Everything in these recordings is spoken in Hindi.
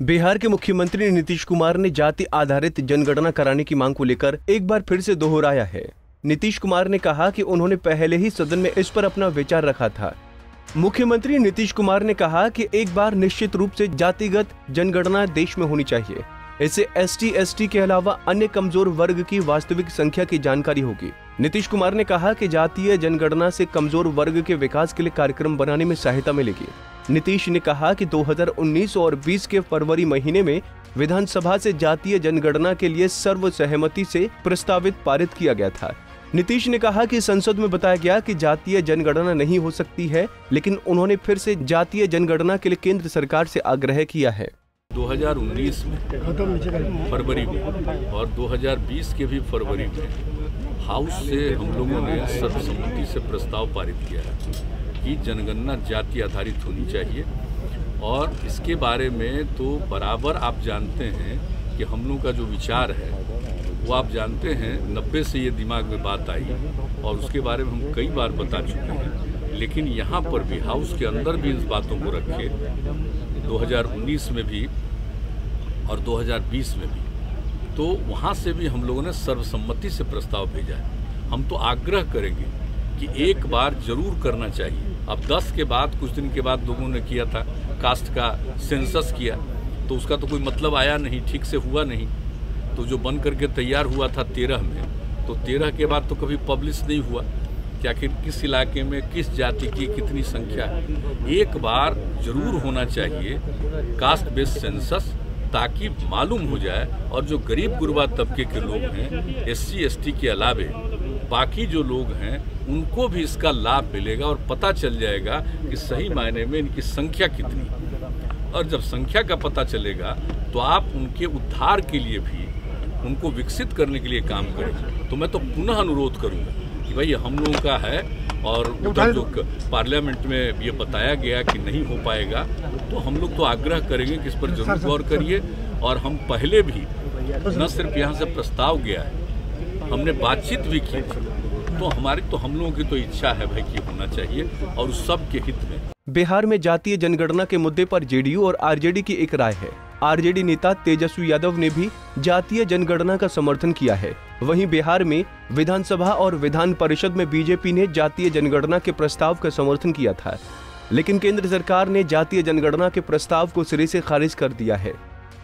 बिहार के मुख्यमंत्री नीतीश कुमार ने जाति आधारित जनगणना कराने की मांग को लेकर एक बार फिर से दोहराया है। नीतीश कुमार ने कहा कि उन्होंने पहले ही सदन में इस पर अपना विचार रखा था। मुख्यमंत्री नीतीश कुमार ने कहा कि एक बार निश्चित रूप से जातिगत जनगणना देश में होनी चाहिए। इससे ST/ST के अलावा अन्य कमजोर वर्ग की वास्तविक संख्या की जानकारी होगी। नीतीश कुमार ने कहा कि जातीय जनगणना से कमजोर वर्ग के विकास के लिए कार्यक्रम बनाने में सहायता मिलेगी। नीतीश ने कहा कि 2019 और 20 के फरवरी महीने में विधानसभा से जातीय जनगणना के लिए सर्वसहमति से प्रस्तावित पारित किया गया था। नीतीश ने कहा कि संसद में बताया गया कि जातीय जनगणना नहीं हो सकती है, लेकिन उन्होंने फिर से जातीय जनगणना के लिए केंद्र सरकार से आग्रह किया है। 2019 में फरवरी में और 2020 के भी फरवरी में हाउस से हम लोगों ने सर्वसम्मति से प्रस्ताव पारित किया है कि जनगणना जाति आधारित होनी चाहिए। और इसके बारे में तो बराबर आप जानते हैं कि हम लोगों का जो विचार है वो आप जानते हैं 90 से ये दिमाग में बात आई और उसके बारे में हम कई बार बता चुके हैं। लेकिन यहाँ पर भी हाउस के अंदर भी इस बातों को रखे 2019 में भी और 2020 में भी, तो वहाँ से भी हम लोगों ने सर्वसम्मति से प्रस्ताव भेजा है। हम तो आग्रह करेंगे कि एक बार जरूर करना चाहिए। अब 10 के बाद कुछ दिन के बाद लोगों ने किया था कास्ट का सेंसस किया, तो उसका तो कोई मतलब आया नहीं, ठीक से हुआ नहीं। तो जो बन करके तैयार हुआ था 13 में, तो 13 के बाद तो कभी पब्लिश नहीं हुआ कि आखिर किस इलाके में किस जाति की कितनी संख्या है। एक बार जरूर होना चाहिए कास्ट बेस्ड सेंसस, ताकि मालूम हो जाए और जो गरीब गुरबा तबके के लोग हैं SC/ST के अलावे बाकी जो लोग हैं उनको भी इसका लाभ मिलेगा और पता चल जाएगा कि सही मायने में इनकी संख्या कितनी। और जब संख्या का पता चलेगा तो आप उनके उद्धार के लिए भी उनको विकसित करने के लिए काम करेंगे। तो मैं तो पुनः अनुरोध करूंगा कि भाई हम लोगों का है और उधर जो पार्लियामेंट में ये बताया गया कि नहीं हो पाएगा, तो हम लोग तो आग्रह करेंगे कि इस पर जरूर गौर करिए। और हम पहले भी न सिर्फ यहाँ से प्रस्ताव गया है, हमने बातचीत भी की थी। तो हम लोगों की तो इच्छा है भाई कि होना चाहिए और उस सब के हित में। बिहार में जातीय जनगणना के मुद्दे पर JDU और RJD की एक राय है। RJD नेता तेजस्वी यादव ने भी जातीय जनगणना का समर्थन किया है। वहीं बिहार में विधानसभा और विधान परिषद में BJP ने जातीय जनगणना के प्रस्ताव का समर्थन किया था, लेकिन केंद्र सरकार ने जातीय जनगणना के प्रस्ताव को सिरे से खारिज कर दिया है।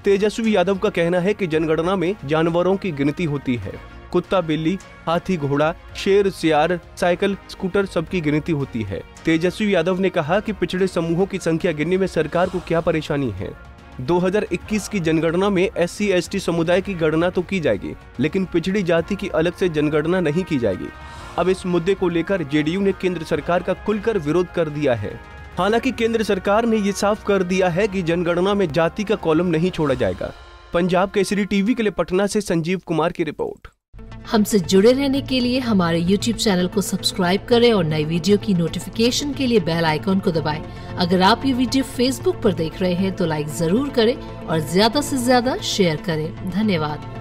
तेजस्वी यादव का कहना है कि जनगणना में जानवरों की गिनती होती है। कुत्ता, बिल्ली, हाथी, घोड़ा, शेर, सियार, साइकिल, स्कूटर सबकी गिनती होती है। तेजस्वी यादव ने कहा कि पिछड़े समूहों की संख्या गिनने में सरकार को क्या परेशानी है। 2021 की जनगणना में SC/ST समुदाय की गणना तो की जाएगी, लेकिन पिछड़ी जाति की अलग से जनगणना नहीं की जाएगी। अब इस मुद्दे को लेकर JDU ने केंद्र सरकार का खुलकर विरोध कर दिया है। हालांकि केंद्र सरकार ने ये साफ कर दिया है कि जनगणना में जाति का कॉलम नहीं छोड़ा जाएगा। पंजाब केसरी TV के लिए पटना से संजीव कुमार की रिपोर्ट। हमसे जुड़े रहने के लिए हमारे YouTube चैनल को सब्सक्राइब करें और नई वीडियो की नोटिफिकेशन के लिए बेल आइकॉन को दबाएं। अगर आप ये वीडियो Facebook पर देख रहे हैं तो लाइक जरूर करें और ज्यादा से ज्यादा शेयर करें। धन्यवाद।